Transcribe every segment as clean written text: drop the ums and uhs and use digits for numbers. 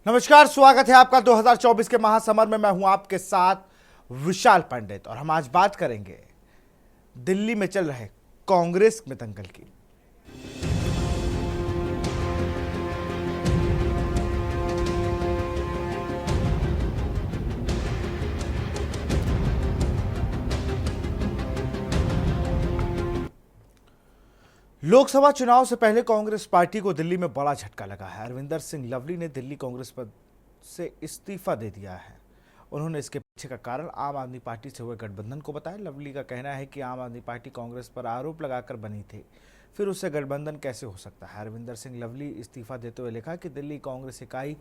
नमस्कार, स्वागत है आपका 2024 के महासमर में। मैं हूं आपके साथ विशाल पंडित और हम आज बात करेंगे दिल्ली में चल रहे कांग्रेस में दंगल की। लोकसभा चुनाव से पहले कांग्रेस पार्टी को दिल्ली में बड़ा झटका लगा है। अरविंदर सिंह लवली ने दिल्ली कांग्रेस पद से इस्तीफा दे दिया है। उन्होंने इसके पीछे का कारण आम आदमी पार्टी से हुए गठबंधन को बताया। लवली का कहना है कि आम आदमी पार्टी कांग्रेस पर आरोप लगाकर बनी थी, फिर उससे गठबंधन कैसे हो सकता है। अरविंदर सिंह लवली इस्तीफा देते हुए लिखा कि दिल्ली कांग्रेस इकाई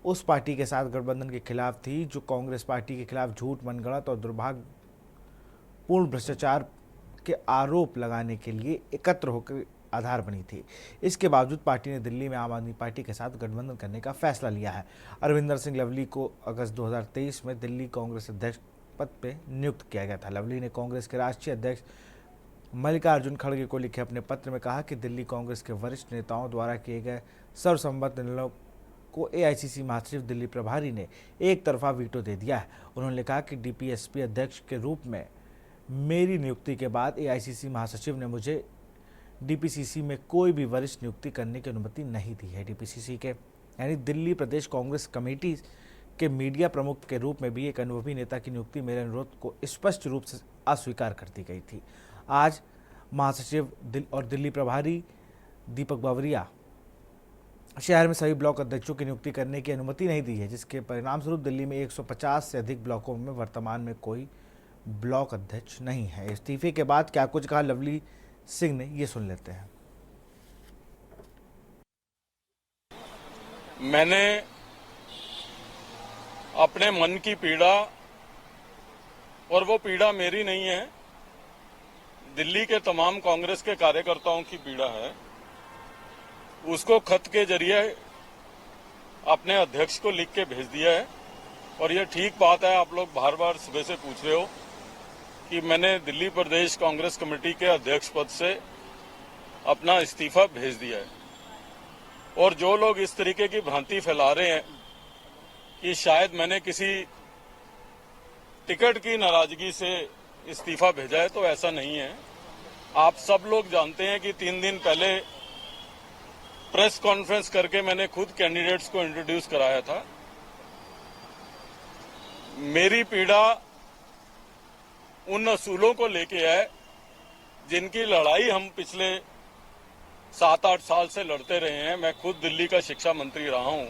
उस पार्टी के साथ गठबंधन के खिलाफ थी जो कांग्रेस पार्टी के खिलाफ झूठ, मनगढ़ंत और दुर्भाग्यपूर्ण भ्रष्टाचार के आरोप लगाने के लिए एकत्र होकर आधार बनी थी। इसके बावजूद पार्टी ने दिल्ली में आम आदमी पार्टी के साथ गठबंधन करने का फैसला लिया है। अरविंदर सिंह लवली को अगस्त 2023 में दिल्ली कांग्रेस अध्यक्ष पद पर नियुक्त किया गया था। लवली ने कांग्रेस के राष्ट्रीय अध्यक्ष मल्लिकार्जुन खड़गे को लिखे अपने पत्र में कहा कि दिल्ली कांग्रेस के वरिष्ठ नेताओं द्वारा किए गए सर्वसम्मत निर्णयों को एआईसीसी महासचिव दिल्ली प्रभारी ने एक तरफा वीटो दे दिया है। उन्होंने कहा कि डीपीएसपी अध्यक्ष के रूप में मेरी नियुक्ति के बाद एआईसीसी महासचिव ने मुझे डीपीसीसी में कोई भी वरिष्ठ नियुक्ति करने की अनुमति नहीं दी है। डीपीसीसी के यानी दिल्ली प्रदेश कांग्रेस कमेटी के मीडिया प्रमुख के रूप में भी एक अनुभवी नेता की नियुक्ति मेरे अनुरोध को स्पष्ट रूप से अस्वीकार कर दी गई थी। आज महासचिव और दिल्ली प्रभारी दीपक बावरिया शहर में सभी ब्लॉक अध्यक्षों की नियुक्ति करने की अनुमति नहीं दी है, जिसके परिणाम स्वरूप दिल्ली में 150 से अधिक ब्लॉकों में वर्तमान में कोई ब्लॉक अध्यक्ष नहीं है। इस्तीफे के बाद क्या कुछ कहा लवली सिंह ने, ये सुन लेते हैं। मैंने अपने मन की पीड़ा, और वो पीड़ा मेरी नहीं है, दिल्ली के तमाम कांग्रेस के कार्यकर्ताओं की पीड़ा है, उसको खत के जरिए अपने अध्यक्ष को लिख के भेज दिया है। और ये ठीक बात है, आप लोग बार बार सुबह से पूछ रहे हो कि मैंने दिल्ली प्रदेश कांग्रेस कमेटी के अध्यक्ष पद से अपना इस्तीफा भेज दिया है। और जो लोग इस तरीके की भ्रांति फैला रहे हैं कि शायद मैंने किसी टिकट की नाराजगी से इस्तीफा भेजा है, तो ऐसा नहीं है। आप सब लोग जानते हैं कि 3 दिन पहले प्रेस कॉन्फ्रेंस करके मैंने खुद कैंडिडेट्स को इंट्रोड्यूस कराया था। मेरी पीड़ा उन असूलों को लेके है जिनकी लड़ाई हम पिछले 7-8 साल से लड़ते रहे हैं। मैं खुद दिल्ली का शिक्षा मंत्री रहा हूं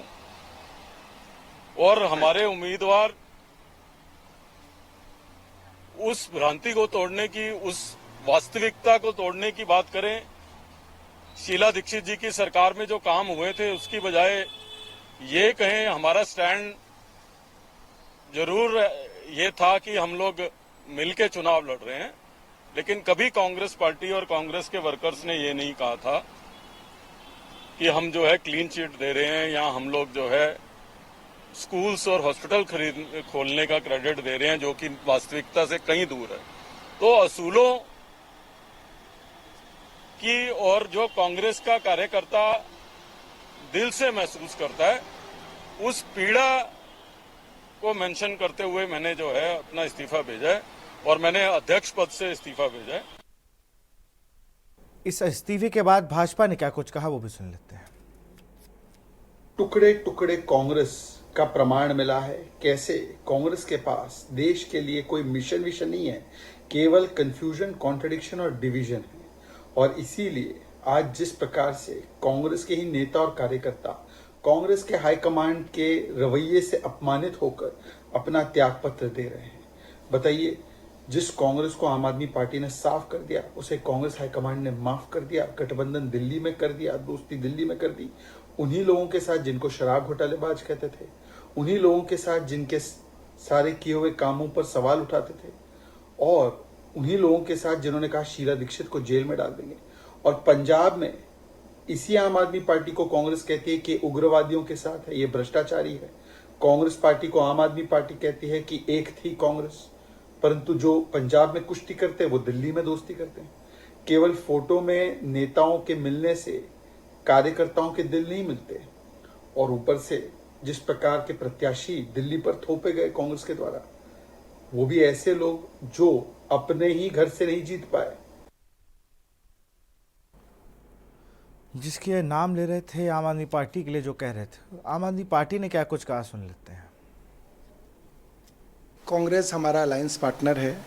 और हमारे उम्मीदवार उस भ्रांति को तोड़ने की, उस वास्तविकता को तोड़ने की बात करें। शीला दीक्षित जी की सरकार में जो काम हुए थे उसकी बजाय ये कहें, हमारा स्टैंड जरूर ये था कि हम लोग मिलकर चुनाव लड़ रहे हैं, लेकिन कभी कांग्रेस पार्टी और कांग्रेस के वर्कर्स ने ये नहीं कहा था कि हम जो है क्लीन चिट दे रहे हैं या हम लोग जो है स्कूल्स और हॉस्पिटल खोलने का क्रेडिट दे रहे हैं, जो कि वास्तविकता से कहीं दूर है। तो असूलों की, और जो कांग्रेस का कार्यकर्ता दिल से महसूस करता है, उस पीड़ा को मेंशन करते हुए मैंने जो है अपना इस्तीफा भेजा है और मैंने अध्यक्ष पद से इस्तीफा भेजा है। इस इस्तीफे के बाद भाजपा ने क्या कुछ कहा, वो भी सुन लेते हैं। टुकड़े टुकड़े कांग्रेस का प्रमाण मिला है। कैसे कांग्रेस के पास देश के लिए कोई मिशन विशन नहीं है, केवल कंफ्यूजन, कॉन्ट्रडिक्शन और डिवीजन है। और इसीलिए आज जिस प्रकार से कांग्रेस के ही नेता और कार्यकर्ता कांग्रेस के हाईकमांड के रवैये से अपमानित होकर अपना त्याग पत्र दे रहे हैं। बताइए, जिस कांग्रेस को आम आदमी पार्टी ने साफ कर दिया, उसे कांग्रेस हाईकमांड ने माफ कर दिया, गठबंधन दिल्ली में कर दिया, दोस्ती दिल्ली में कर दी। उन्हीं लोगों के साथ जिनको शराब घोटालेबाज कहते थे, उन्हीं लोगों के साथ जिनके सारे किए हुए कामों पर सवाल उठाते थे, और उन्हीं लोगों के साथ जिन्होंने कहा शीला दीक्षित को जेल में डाल देंगे। और पंजाब में इसी आम आदमी पार्टी को कांग्रेस कहती है कि उग्रवादियों के साथ है, ये भ्रष्टाचारी है। कांग्रेस पार्टी को आम आदमी पार्टी कहती है कि एक थी कांग्रेस, परंतु जो पंजाब में कुश्ती करते हैं वो दिल्ली में दोस्ती करते हैं। केवल फोटो में नेताओं के मिलने से कार्यकर्ताओं के दिल नहीं मिलते। और ऊपर से जिस प्रकार के प्रत्याशी दिल्ली पर थोपे गए कांग्रेस के द्वारा, वो भी ऐसे लोग जो अपने ही घर से नहीं जीत पाए। जिसके नाम ले रहे थे आम आदमी पार्टी के लिए, जो कह रहे थे, आम आदमी पार्टी ने क्या कुछ कहा, सुन लेते हैं। कांग्रेस हमारा अलायंस पार्टनर है,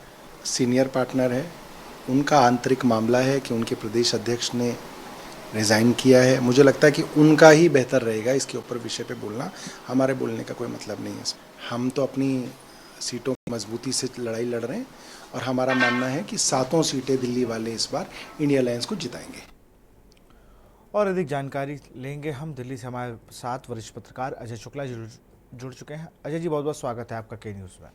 सीनियर पार्टनर है। उनका आंतरिक मामला है कि उनके प्रदेश अध्यक्ष ने रिज़ाइन किया है। मुझे लगता है कि उनका ही बेहतर रहेगा इसके ऊपर विषय पे बोलना। हमारे बोलने का कोई मतलब नहीं है। हम तो अपनी सीटों की मजबूती से लड़ाई लड़ रहे हैं और हमारा मानना है कि 7 सीटें दिल्ली वाले इस बार इंडिया अलायंस को जिताएंगे। और अधिक जानकारी लेंगे हम। दिल्ली से हमारे साथ वरिष्ठ पत्रकार अजय शुक्ला जी जुड़ चुके हैं। अजय जी, बहुत बहुत स्वागत है आपका के न्यूज़ में।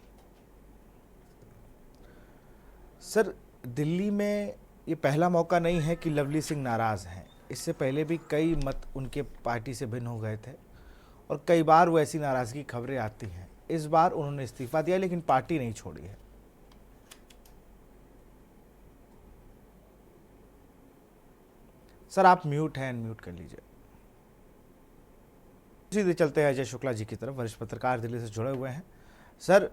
सर, दिल्ली में ये पहला मौका नहीं है कि लवली सिंह नाराज़ हैं। इससे पहले भी कई मत उनके पार्टी से भिन्न हो गए थे और कई बार वो ऐसी नाराज़गी खबरें आती हैं। इस बार उन्होंने इस्तीफा दिया लेकिन पार्टी नहीं छोड़ी है। सर, आप म्यूट हैं, अनम्यूट कर लीजिए। सीधे चलते हैं अजय शुक्ला जी की तरफ, वरिष्ठ पत्रकार दिल्ली से जुड़े हुए हैं। सर,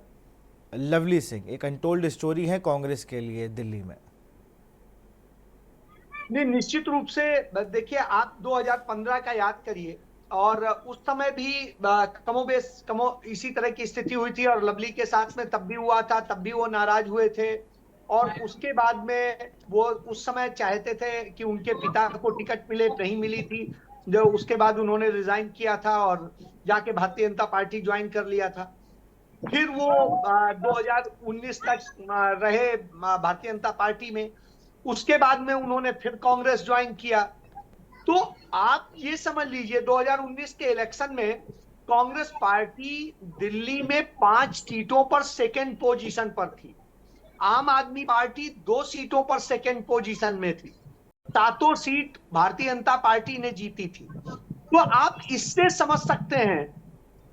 लवली सिंह एक अनटोल्ड स्टोरी है कांग्रेस के लिए दिल्ली में। नहीं, निश्चित रूप से देखिए, आप 2015 का याद करिए और उस समय भी कमोबेश इसी तरह की स्थिति हुई थी और लवली के साथ में तब भी हुआ था, तब भी वो नाराज हुए थे। और उसके बाद में वो उस समय चाहते थे कि उनके पिता को टिकट मिले, नहीं मिली थी। जो उसके बाद उन्होंने रिजाइन किया था और जाके भारतीय जनता पार्टी ज्वाइन कर लिया था। फिर वो 2019 तक रहे भारतीय जनता पार्टी में। उसके बाद में उन्होंने फिर कांग्रेस ज्वाइन किया। तो आप ये समझ लीजिए 2019 के इलेक्शन में कांग्रेस पार्टी दिल्ली में 5 सीटों पर सेकेंड पोजीशन पर थी। आम आदमी पार्टी 2 सीटों पर सेकेंड पोजीशन में थी। 7 सीट भारतीय जनता पार्टी ने जीती थी। तो आप इससे समझ सकते हैं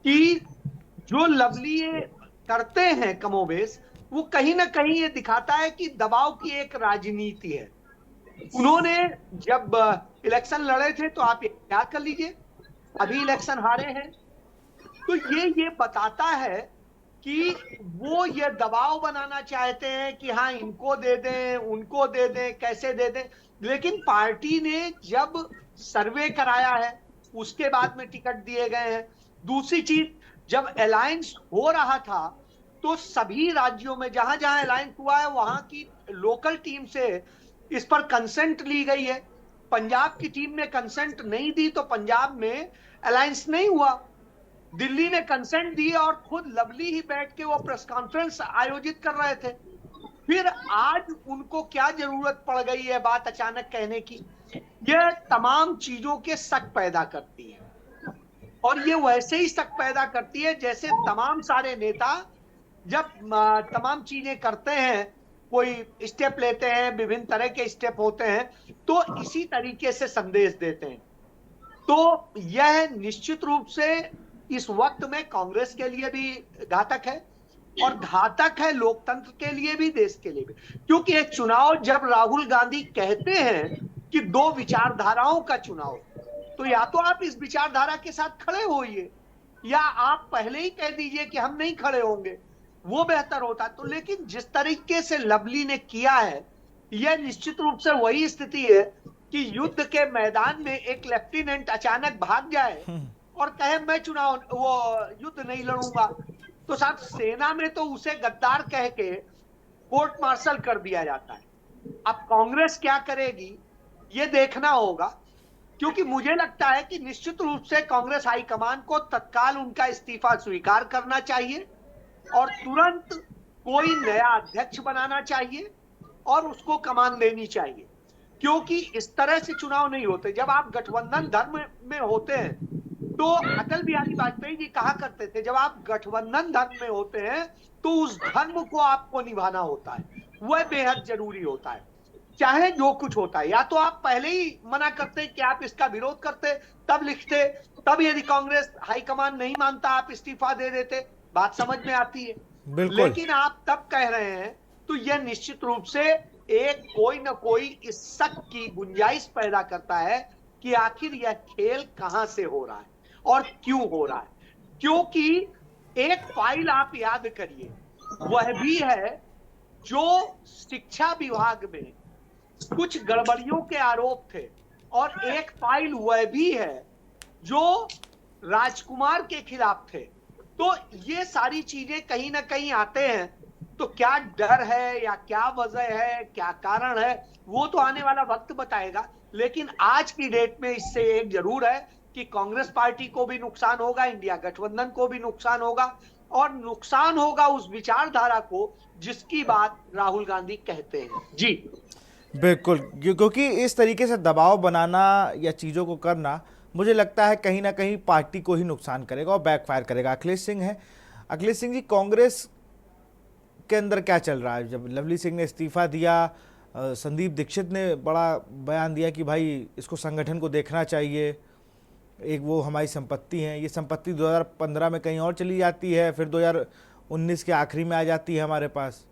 कि जो लवली ये करते हैं कमोबेश, वो कहीं ना कहीं ये दिखाता है कि दबाव की एक राजनीति है। उन्होंने जब इलेक्शन लड़े थे तो आप याद कर लीजिए, अभी इलेक्शन हारे हैं। तो ये बताता है कि वो ये दबाव बनाना चाहते हैं कि हाँ, इनको दे दें, उनको दे दें, कैसे दे दें। लेकिन पार्टी ने जब सर्वे कराया है उसके बाद में टिकट दिए गए हैं। दूसरी चीज, जब अलायंस हो रहा था तो सभी राज्यों में जहां जहां अलायंस हुआ है वहां की लोकल टीम से इस पर कंसेंट ली गई है। पंजाब की टीम ने कंसेंट नहीं दी तो पंजाब में अलायंस नहीं हुआ। दिल्ली ने कंसेंट दी और खुद लवली ही बैठ के वो प्रेस कॉन्फ्रेंस आयोजित कर रहे थे। फिर आज उनको क्या जरूरत पड़ गई है बात अचानक कहने की? यह तमाम चीजों के शक पैदा करती है और ये वैसे ही शक पैदा करती है जैसे तमाम सारे नेता जब तमाम चीजें करते हैं, कोई स्टेप लेते हैं, विभिन्न तरह के स्टेप होते हैं, तो इसी तरीके से संदेश देते हैं। तो यह निश्चित रूप से इस वक्त में कांग्रेस के लिए भी घातक है और घातक है लोकतंत्र के लिए भी, देश के लिए भी। क्योंकि एक चुनाव जब राहुल गांधी कहते हैं कि 2 विचारधाराओं का चुनाव, तो या तो आप इस विचारधारा के साथ खड़े होइए या आप पहले ही कह दीजिए कि हम नहीं खड़े होंगे, वो बेहतर होता। तो लेकिन जिस तरीके से लवली ने किया है, यह निश्चित रूप से वही स्थिति है कि युद्ध के मैदान में एक लेफ्टिनेंट अचानक भाग जाए और कहे मैं चुनाव वो युद्ध नहीं लड़ूंगा, तो साथ सेना में तो उसे गद्दार कह के कोर्ट मार्शल कर दिया जाता है। अब कांग्रेस क्या करेगी ये देखना होगा, क्योंकि मुझे लगता है कि निश्चित रूप से कांग्रेस हाईकमान को तत्काल उनका इस्तीफा स्वीकार करना चाहिए और तुरंत कोई नया अध्यक्ष बनाना चाहिए और उसको कमान देनी चाहिए। क्योंकि इस तरह से चुनाव नहीं होते। जब आप गठबंधन धर्म में होते हैं तो अटल बिहारी वाजपेयी जी कहा करते थे, जब आप गठबंधन धर्म में होते हैं तो उस धर्म को आपको निभाना होता है, वह बेहद जरूरी होता है, चाहे जो कुछ होता है। या तो आप पहले ही मना करते कि आप इसका विरोध करते, तब लिखते, तब यदि कांग्रेस हाईकमान नहीं मानता आप इस्तीफा दे देते, बात समझ में आती है। लेकिन आप तब कह रहे हैं, तो यह निश्चित रूप से एक कोई ना कोई इस शक की गुंजाइश पैदा करता है कि आखिर यह खेल कहां से हो रहा है और क्यों हो रहा है। क्योंकि एक फाइल आप याद करिए, वह भी है जो शिक्षा विभाग में कुछ गड़बड़ियों के आरोप थे, और एक फाइल वह भी है जो राजकुमार के खिलाफ थे। तो ये सारी चीजें कहीं ना कहीं आते हैं, तो क्या डर है या क्या वजह है, क्या कारण है, वो तो आने वाला वक्त बताएगा। लेकिन आज की डेट में इससे एक जरूर है कि कांग्रेस पार्टी को भी नुकसान होगा, इंडिया गठबंधन को भी नुकसान होगा, और नुकसान होगा उस विचारधारा को जिसकी बात राहुल गांधी कहते हैं। जी बिल्कुल, क्योंकि इस तरीके से दबाव बनाना या चीज़ों को करना मुझे लगता है कहीं ना कहीं पार्टी को ही नुकसान करेगा और बैकफायर करेगा। अखिलेश सिंह है, अखिलेश सिंह जी, कांग्रेस के अंदर क्या चल रहा है? जब लवली सिंह ने इस्तीफा दिया, संदीप दीक्षित ने बड़ा बयान दिया कि भाई इसको संगठन को देखना चाहिए, एक वो हमारी संपत्ति है, ये संपत्ति 2015 में कहीं और चली जाती है, फिर 2019 के आखिरी में आ जाती है हमारे पास।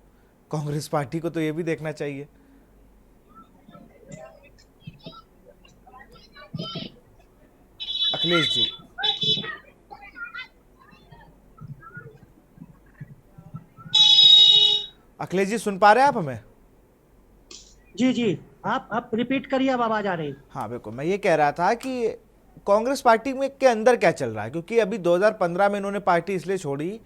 कांग्रेस पार्टी को तो ये भी देखना चाहिए। अखिलेश जी, अखिलेश जी सुन पा रहे हैं आप हमें? जी जी, आप रिपीट करिए, अब आवाज आ रही। हाँ बिल्कुल, मैं ये कह रहा था कि कांग्रेस पार्टी में के अंदर क्या चल रहा है, क्योंकि अभी 2015 में इन्होंने पार्टी इसलिए छोड़ी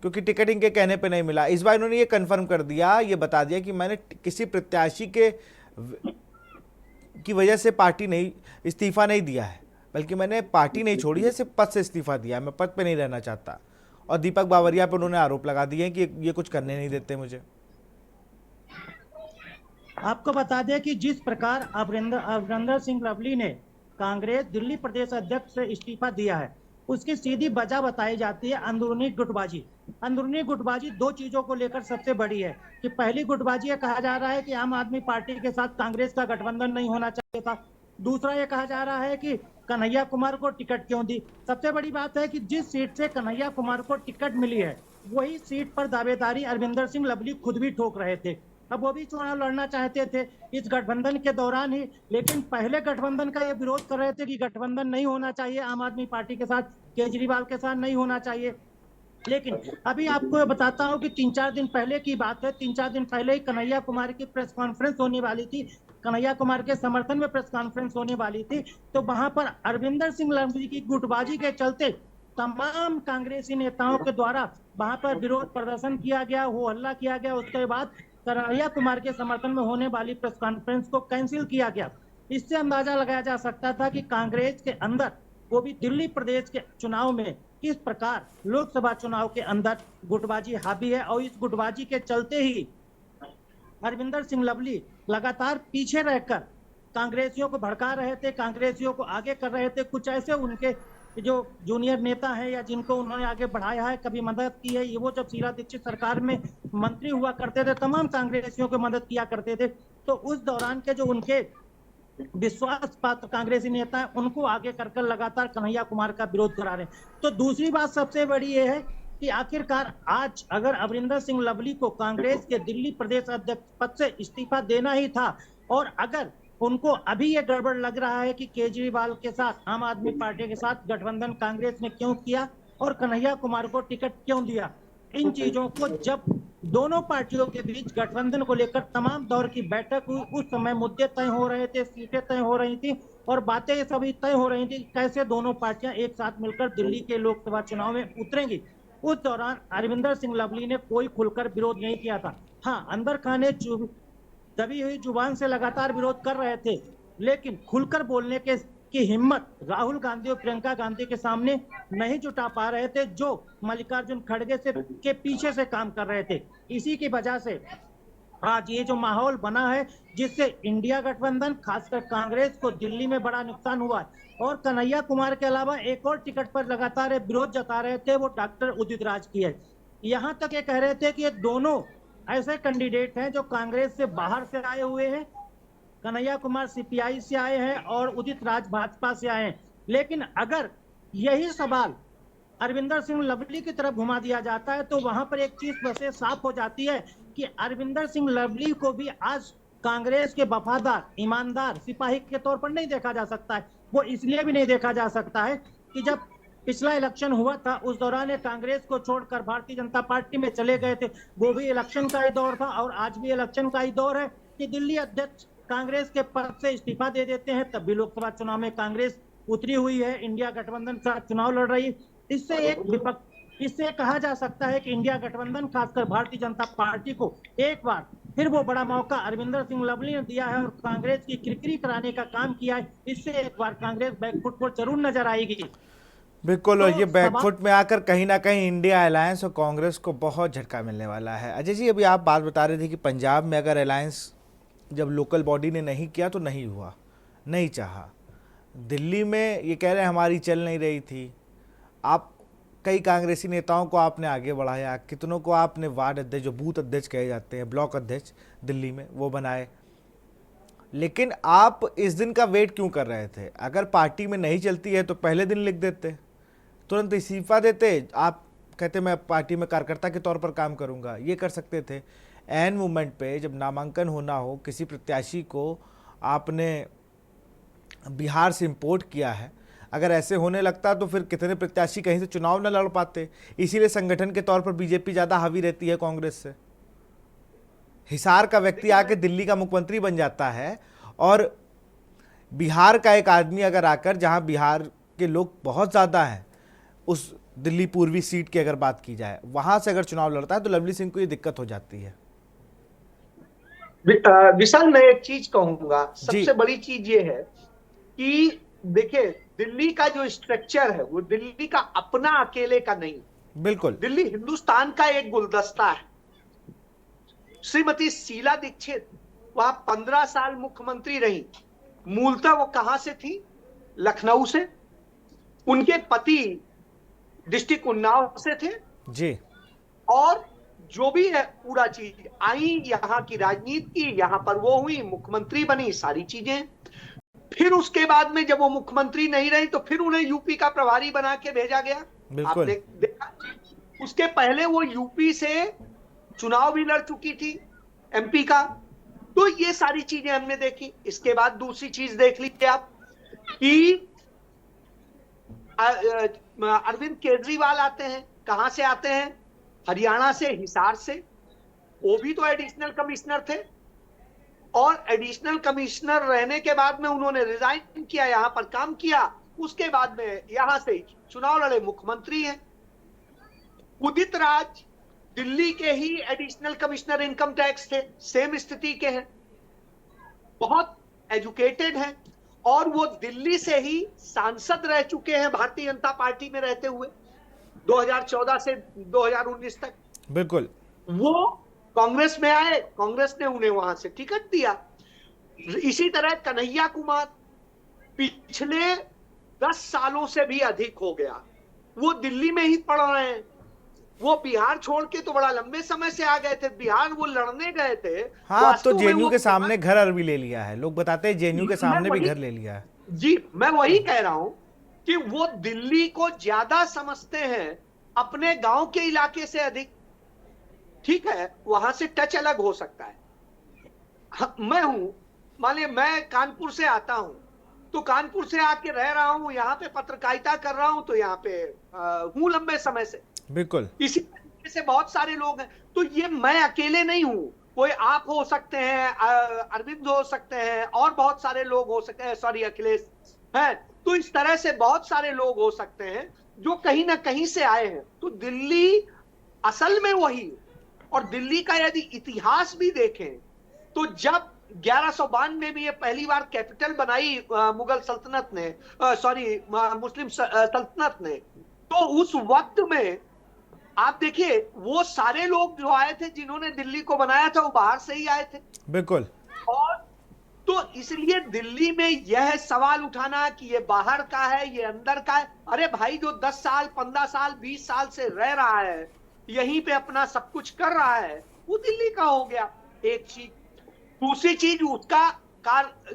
क्योंकि टिकट इनके कहने पे नहीं मिला। इस बार इन्होंने ये कंफर्म कर दिया, ये बता दिया कि मैंने किसी प्रत्याशी की वजह से पार्टी नहीं इस्तीफा नहीं दिया है, बल्कि मैंने पार्टी नहीं छोड़ी है, सिर्फ पद से इस्तीफा दिया है, मैं पद पे नहीं रहना चाहता। और दीपक बावरिया पर उन्होंने आरोप लगा दिए कि ये कुछ करने नहीं देते मुझे। आपको बता दें कि जिस प्रकार अमरिंदर सिंह लवली ने कांग्रेस दिल्ली प्रदेश अध्यक्ष से इस्तीफा दिया है, उसकी सीधी वजह बताई जाती है अंदरूनी गुटबाजी। अंदरूनी गुटबाजी दो चीजों को लेकर सबसे बड़ी है कि पहली गुटबाजी ये कहा जा रहा है कि आम आदमी पार्टी के साथ कांग्रेस का गठबंधन नहीं होना चाहिए था। दूसरा ये कहा जा रहा है कि कन्हैया कुमार को टिकट क्यों दी। सबसे बड़ी बात है कि जिस सीट से कन्हैया कुमार को टिकट मिली है, वही सीट पर दावेदारी अरविंदर सिंह लवली खुद भी ठोक रहे थे। अब वो भी चुनाव लड़ना चाहते थे इस गठबंधन के दौरान ही, लेकिन पहले गठबंधन का ये विरोध कर रहे थे कि गठबंधन नहीं होना चाहिए, आम आदमी पार्टी के साथ, केजरीवाल के साथ नहीं होना चाहिए। लेकिन अभी आपको बताता हूं कि 3-4 दिन पहले की बात है, 3-4 दिन पहले ही कन्हैया कुमार की प्रेस कॉन्फ्रेंस होने वाली थी, कन्हैया कुमार के समर्थन में प्रेस कॉन्फ्रेंस होने वाली थी। तो वहां पर अरविंदर सिंह लवली की गुटबाजी के चलते तमाम कांग्रेसी नेताओं के द्वारा वहां पर विरोध प्रदर्शन किया गया, हो हल्ला किया गया। उसके बाद कन्हैया कुमार के समर्थन में होने वाली प्रेस कॉन्फ्रेंस को कैंसिल किया गया। इससे अंदाजा लगाया जा सकता था कि कांग्रेस के अंदर, वो भी दिल्ली प्रदेश के चुनाव में, किस प्रकार लोकसभा चुनाव के अंदर गुटबाजी हावी है। और इस गुटबाजी के चलते ही अरविंदर सिंह लवली लगातार पीछे रहकर कांग्रेसियों को भड़का रहे थे, कांग्रेसियों को आगे कर रहे थे। कुछ ऐसे उनके जो जूनियर नेता हैं या जिनको उन्होंने आगे बढ़ाया है, कभी मदद की है, ये वो जब शीला दीक्षित सरकार में मंत्री हुआ करते थे, तमाम कांग्रेसियों को मदद किया करते थे। तो उस दौरान के जो उनके विश्वास पात्र कांग्रेसी नेता है, उनको आगे कर लगातार कन्हैया कुमार का विरोध करा रहे हैं। तो दूसरी बात सबसे बड़ी ये है कि आखिरकार आज अगर अमरिंदर सिंह लवली को कांग्रेस के दिल्ली प्रदेश अध्यक्ष पद से इस्तीफा देना ही था, और अगर उनको अभी ये गड़बड़ लग रहा है कि केजरीवाल के साथ, आम आदमी पार्टी के साथ गठबंधन कांग्रेस ने क्यों किया और कन्हैया कुमार को टिकट क्यों दिया, इन चीजों को जब दोनों पार्टियों के बीच गठबंधन को लेकर तमाम दौर की बैठक हुई, उस समय मुद्दे तय हो रहे थे, सीटें तय हो रही थी और बातें सभी तय हो रही थी कैसे दोनों पार्टियां एक साथ मिलकर दिल्ली के लोकसभा चुनाव में उतरेंगी। उस दौरान अरविंदर सिंह लवली ने कोई खुलकर विरोध नहीं किया था। हाँ, अंदर खाने दबी हुई जुबान से लगातार विरोध कर रहे थे, लेकिन खुलकर बोलने की हिम्मत राहुल गांधी और प्रियंका गांधी के सामने नहीं जुटा पा रहे थे, जो मल्लिकार्जुन खड़गे के पीछे से काम कर रहे थे। इसी की वजह से आज ये जो माहौल बना है, जिससे इंडिया गठबंधन, खासकर कांग्रेस को दिल्ली में बड़ा नुकसान हुआ है। और कन्हैया कुमार के अलावा एक और टिकट पर लगातार विरोध जता रहे थे, वो डॉक्टर उदित राज की है। यहां तक ये कह रहे थे कि ये दोनों ऐसे कैंडिडेट हैं जो कांग्रेस से बाहर से आए हुए हैं, कन्हैया कुमार सीपीआई से आए हैं और उदित राज भाजपा से आए हैं। लेकिन अगर यही सवाल अरविंदर सिंह लवली की तरफ घुमा दिया जाता है, तो वहां पर एक चीज वैसे साफ हो जाती है कि अरविंदर सिंह लवली को भी आज कांग्रेस के वफादार, ईमानदार सिपाही के तौर पर नहीं देखा जा सकता है। वो इसलिए भी नहीं देखा जा सकता है कि जब पिछला इलेक्शन हुआ था, उस दौरान ये कांग्रेस को छोड़कर भारतीय जनता पार्टी में चले गए थे। वो भी इलेक्शन का ही दौर था और आज भी इलेक्शन का ही दौर है कि दिल्ली अध्यक्ष कांग्रेस के पद से इस्तीफा दे देते हैं। तब भी लोकसभा चुनाव में कांग्रेस उतरी हुई है, इंडिया गठबंधन के साथ चुनाव लड़ रही है। इससे कहा जा सकता है कि इंडिया गठबंधन खासकर भारतीय जनता पार्टी को एक बार फिर वो बड़ा मौका अरविंदर सिंह लवली ने दिया है और कांग्रेस की किरकिरी कराने का काम किया है। इससे एक बार कांग्रेस बैकफुट पर जरूर नजर आएगी। बिल्कुल, और तो ये बैकफुट में आकर कहीं ना कहीं इंडिया अलायंस और कांग्रेस को बहुत झटका मिलने वाला है। अजय जी, अभी आप बात बता रहे थे कि पंजाब में अगर अलायंस जब लोकल बॉडी ने नहीं किया तो नहीं हुआ, नहीं चाहा। दिल्ली में ये कह रहे हैं हमारी चल नहीं रही थी। आप कई कांग्रेसी नेताओं को आपने आगे बढ़ाया, कितनों को आपने वार्ड अध्यक्ष, जो बूथ अध्यक्ष कहे जाते हैं, ब्लॉक अध्यक्ष दिल्ली में, वो बनाए। लेकिन आप इस दिन का वेट क्यों कर रहे थे? अगर पार्टी में नहीं चलती है तो पहले दिन लिख देते, तुरंत इस्तीफा देते। आप कहते मैं पार्टी में कार्यकर्ता के तौर पर काम करूंगा, ये कर सकते थे। एन मोमेंट पे जब नामांकन होना हो, किसी प्रत्याशी को आपने बिहार से इंपोर्ट किया है, अगर ऐसे होने लगता तो फिर कितने प्रत्याशी कहीं से चुनाव न लड़ पाते। इसीलिए संगठन के तौर पर बीजेपी ज़्यादा हावी रहती है कांग्रेस से। हिसार का व्यक्ति आके दिल्ली का मुख्यमंत्री बन जाता है और बिहार का एक आदमी अगर आकर, जहां बिहार के लोग बहुत ज़्यादा हैं, उस दिल्ली पूर्वी सीट की अगर बात की जाए, वहां से अगर चुनाव लड़ता है तो लवली सिंह को ये दिक्कत हो जाती है। विशाल, मैं एक चीज कहूंगा, सबसे बड़ी चीज ये है कि देखिए, दिल्ली का जो स्ट्रक्चर है वो दिल्ली का अपना अकेले का नहीं। बिल्कुल, दिल्ली हिंदुस्तान का एक गुलदस्ता है। श्रीमती शीला दीक्षित वहां 15 साल मुख्यमंत्री रही। मूलतः वो कहां से थी? लखनऊ से। उनके पति डिस्ट्रिक्ट उन्नाव से थे जी। और जो भी है पूरा चीज आई, यहाँ की राजनीति की, यहाँ पर वो हुई, मुख्यमंत्री बनी, सारी चीजें। फिर उसके बाद में जब वो मुख्यमंत्री नहीं रही तो फिर उन्हें यूपी का प्रभारी बना के भेजा गया। बिल्कुल। आपने देखा, उसके पहले वो यूपी से चुनाव भी लड़ चुकी थी, एमपी का। तो ये सारी चीजें हमने देखी। इसके बाद दूसरी चीज देख लीजिए आप कि अरविंद केजरीवाल आते हैं। कहां से आते हैं? हरियाणा से, हिसार से। वो भी तो एडिशनल कमिश्नर थे और एडिशनल कमिश्नर रहने के बाद में उन्होंने रिजाइन किया, यहां पर काम किया। उसके बाद में यहां से चुनाव लड़े, मुख्यमंत्री हैं। उदित राज दिल्ली के ही एडिशनल कमिश्नर इनकम टैक्स थे, सेम स्थिति के हैं, बहुत एजुकेटेड हैं और वो दिल्ली से ही सांसद रह चुके हैं भारतीय जनता पार्टी में रहते हुए 2014 से 2019 तक। बिल्कुल। वो कांग्रेस में आए, कांग्रेस ने उन्हें वहां से टिकट दिया। इसी तरह कन्हैया कुमार पिछले 10 सालों से भी अधिक हो गया वो दिल्ली में ही पढ़ रहे हैं। वो बिहार छोड़ के तो बड़ा लंबे समय से आ गए थे। बिहार वो लड़ने गए थे। हाँ, अब तो जेएनयू के सामने घर भी ले लिया है। लोग बताते हैं जेएनयू के सामने भी घर ले लिया है। जी, मैं वही कह रहा हूं कि वो दिल्ली को ज्यादा समझते हैं अपने गांव के इलाके से अधिक। ठीक है, वहां से टच अलग हो सकता है। मैं हूं, मानिए मैं कानपुर से आता हूं, तो कानपुर से आके रह रहा हूं, यहाँ पे पत्रकारिता कर रहा हूं, तो यहाँ पे हूं लंबे समय से। बिल्कुल। इसी तरीके से बहुत सारे लोग हैं। तो ये मैं अकेले नहीं हूं, कोई आप हो सकते हैं, अरविंद हो सकते हैं, और बहुत सारे लोग हो सकते हैं, सॉरी अखिलेश है। तो इस तरह से बहुत सारे लोग हो सकते हैं जो कहीं ना कहीं से आए हैं। तो दिल्ली असल में वही, और दिल्ली का यदि इतिहास भी देखें तो जब 1192 में ये पहली बार कैपिटल बनाई मुगल सल्तनत ने, सॉरी मुस्लिम सल्तनत ने, तो उस वक्त में आप देखिए वो सारे लोग जो आए थे जिन्होंने दिल्ली को बनाया था वो बाहर से ही आए थे। बिल्कुल। और तो इसलिए दिल्ली में यह सवाल उठाना कि ये बाहर का है, ये अंदर का है, अरे भाई जो 10 साल 15 साल 20 साल से रह रहा है, यहीं पे अपना सब कुछ कर रहा है, वो दिल्ली का हो गया। एक चीज। दूसरी चीज, उसका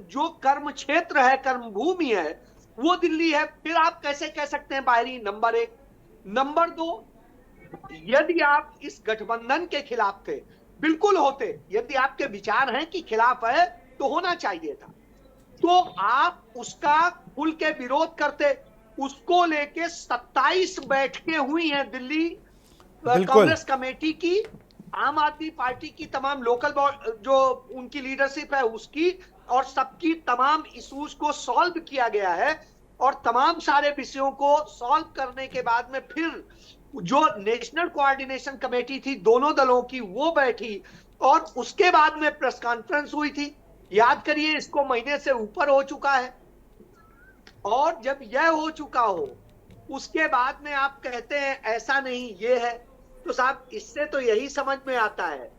जो कर्म क्षेत्र है, कर्म भूमि है, वो दिल्ली है। फिर आप कैसे कह सकते हैं बाहरी? नंबर 1। नंबर 2, यदि आप इस गठबंधन के खिलाफ थे, बिल्कुल होते, यदि आपके विचार हैं कि खिलाफ है तो होना चाहिए था, तो आप उसका खुल के विरोध करते। उसको लेके 27 बैठकें हुई हैं दिल्ली बिल्कुल। कांग्रेस कमेटी की, आम आदमी पार्टी की तमाम लोकल जो उनकी लीडरशिप है उसकी, और सबकी तमाम इश्यूज को सॉल्व किया गया है। और तमाम सारे विषयों को सॉल्व करने के बाद में फिर जो नेशनल कोऑर्डिनेशन कमेटी थी दोनों दलों की, वो बैठी और उसके बाद में प्रेस कॉन्फ्रेंस हुई थी। याद करिए, इसको महीने से ऊपर हो चुका है। और जब यह हो चुका हो, उसके बाद में आप कहते हैं ऐसा नहीं ये है, तो साहब इससे तो यही समझ में आता है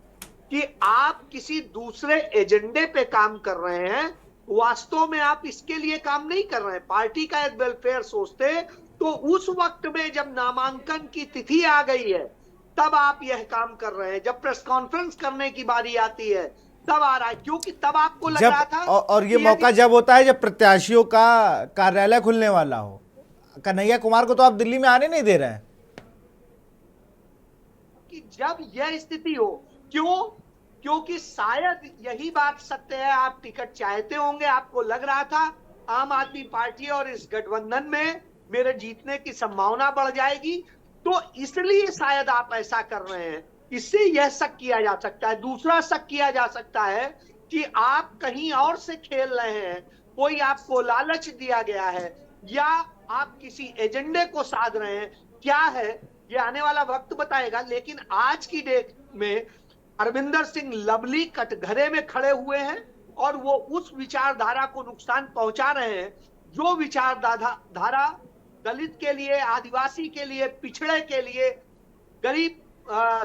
कि आप किसी दूसरे एजेंडे पे काम कर रहे हैं। वास्तव में आप इसके लिए काम नहीं कर रहे हैं। पार्टी का एक वेलफेयर सोचते तो उस वक्त में जब नामांकन की तिथि आ गई है तब आप यह काम कर रहे हैं। जब प्रेस कॉन्फ्रेंस करने की बारी आती है तब आ रहा है, क्योंकि तब आपको लग रहा था और ये कि मौका जब होता है जब प्रत्याशियों का कार्यालय खुलने वाला हो। कन्हैया कुमार को तो आप दिल्ली में आने नहीं दे रहे हैं। कि जब यह स्थिति हो, क्यों? क्योंकि शायद यही बात सत्य है, आप टिकट चाहते होंगे, आपको लग रहा था आम आदमी पार्टी और इस गठबंधन में मेरे जीतने की संभावना बढ़ जाएगी, तो इसलिए शायद आप ऐसा कर रहे हैं। इससे यह शक किया जा सकता है। दूसरा शक किया जा सकता है कि आप कहीं और से खेल रहे हैं, कोई आपको लालच दिया गया है, या आप किसी एजेंडे को साध रहे हैं। क्या है ये आने वाला वक्त बताएगा, लेकिन आज की डेट में अरविंदर सिंह लवली कटघरे में खड़े हुए हैं और वो उस विचारधारा को नुकसान पहुंचा रहे हैं जो विचारधारा दलित के लिए, आदिवासी के लिए, पिछड़े के लिए, गरीब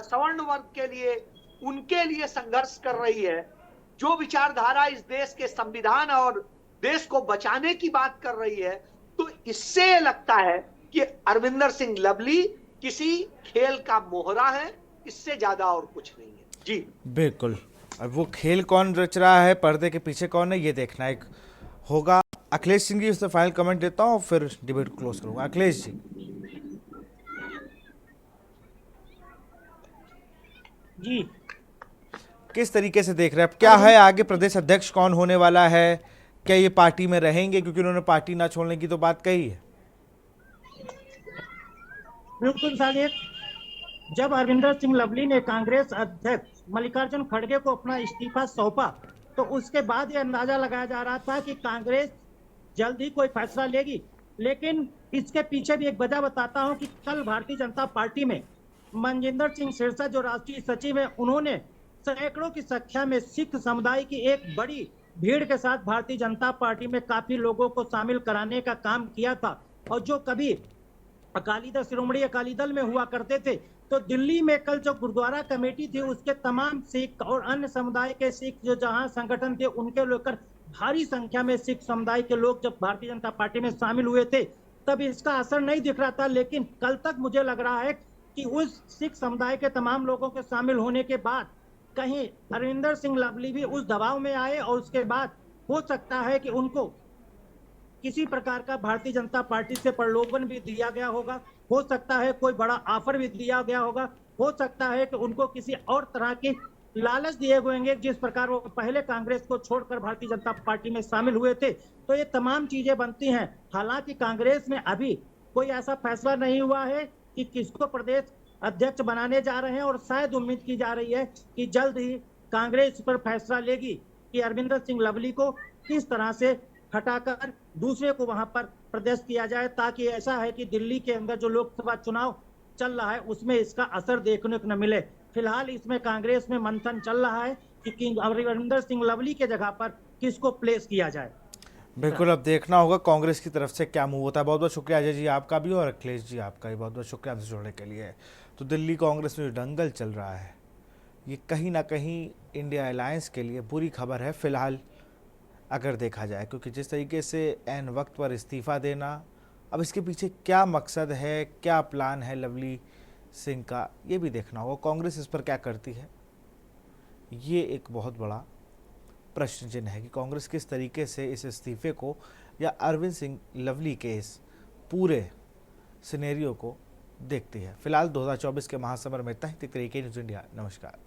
सवर्ण वर्ग के लिए, उनके लिए संघर्ष कर रही है। जो विचारधारा इस देश के संविधान और देश को बचाने की बात कर रही है। तो इससे लगता है कि अरविंदर सिंह लवली किसी खेल का मोहरा है, इससे ज्यादा और कुछ नहीं है। जी बिल्कुल। अब वो खेल कौन रच रहा है, पर्दे के पीछे कौन है, ये देखना एक होगा। अखिलेश सिंह जी, उससे फाइनल कमेंट देता हूँ, फिर डिबेट क्लोज करूंगा। अखिलेश जी, जी किस तरीके से देख रहे हैं? अब क्या है आगे, प्रदेश अध्यक्ष कौन होने वाला है? क्या ये पार्टी में रहेंगे? क्योंकि उन्होंने पार्टी ना छोड़ने की तो बात कही है। बिल्कुल सादिक, जब अरविंदर सिंह लवली ने कांग्रेस अध्यक्ष मल्लिकार्जुन खड़गे को अपना इस्तीफा सौंपा, तो उसके बाद ये अंदाजा लगाया जा रहा था कि कांग्रेस जल्द ही कोई फैसला लेगी। लेकिन इसके पीछे भी एक वजह बताता हूं कि कल भारतीय जनता पार्टी में मनजिंदर सिंह सिरसा जो राष्ट्रीय सचिव है, उन्होंने सैकड़ों की संख्या में सिख समुदाय की एक बड़ी भीड़ के साथ भारतीय जनता पार्टी में काफी लोगों को शामिल कराने का काम किया था। और जो कभी अकाली दल, श्रोमणी अकाली दल में हुआ करते थे, तो दिल्ली में कल जो गुरुद्वारा कमेटी थी उसके तमाम सिख और अन्य समुदाय के सिख जो जहां संगठन थे, उनके लेकर भारी संख्या में सिख समुदाय के लोग जब भारतीय जनता पार्टी में शामिल हुए थे, तब इसका असर नहीं दिख रहा था। लेकिन कल तक मुझे लग रहा है कि उस सिख समुदाय के तमाम लोगों के शामिल होने के बाद कहीं अरविंदर सिंह लवली भी उस दबाव में आए, और उसके बाद हो सकता है कि उनको किसी प्रकार का भारतीय जनता पार्टी से प्रलोभन भी दिया गया होगा, हो सकता है कोई बड़ा ऑफर भी दिया गया होगा, हो सकता है कि उनको किसी और तरह की लालच दिए हुए होंगे, जिस प्रकार वो पहले कांग्रेस को छोड़कर भारतीय जनता पार्टी में शामिल हुए थे। तो ये तमाम चीजें बनती हैं। हालांकि कांग्रेस में अभी कोई ऐसा फैसला नहीं हुआ है कि किसको प्रदेश अध्यक्ष बनाने जा रहे हैं, और शायद उम्मीद की जा रही है कि जल्द ही कांग्रेस पर फैसला लेगी कि अरविंदर सिंह लवली को किस तरह से हटाकर दूसरे को वहां पर प्रदेश किया जाए, ताकि ऐसा है कि दिल्ली के अंदर जो लोकसभा चुनाव चल रहा है उसमें इसका असर देखने को न मिले। फिलहाल इसमें कांग्रेस में मंथन चल रहा है कि अरविंदर सिंह लवली के जगह पर किसको प्लेस किया जाए। बिल्कुल, अब देखना होगा कांग्रेस की तरफ से क्या मूव होता है। बहुत बहुत शुक्रिया अजय जी आपका भी, और अखिलेश जी आपका भी बहुत बहुत शुक्रिया हमसे जुड़ने के लिए। तो दिल्ली कांग्रेस में जो दंगल चल रहा है, ये कहीं ना कहीं इंडिया अलायंस के लिए बुरी खबर है फिलहाल, अगर देखा जाए। क्योंकि जिस तरीके से ऐन वक्त पर इस्तीफा देना, अब इसके पीछे क्या मकसद है, क्या प्लान है लवली सिंह का, ये भी देखना होगा। कांग्रेस इस पर क्या करती है, ये एक बहुत बड़ा प्रश्न चिन्ह है कि कांग्रेस किस तरीके से इस इस्तीफे को या अरविंद सिंह लवली के इस पूरे सिनेरियो को देखती है। फिलहाल 2024 के महासमर में इतना ही। तरीके न्यूज़ इंडिया, नमस्कार।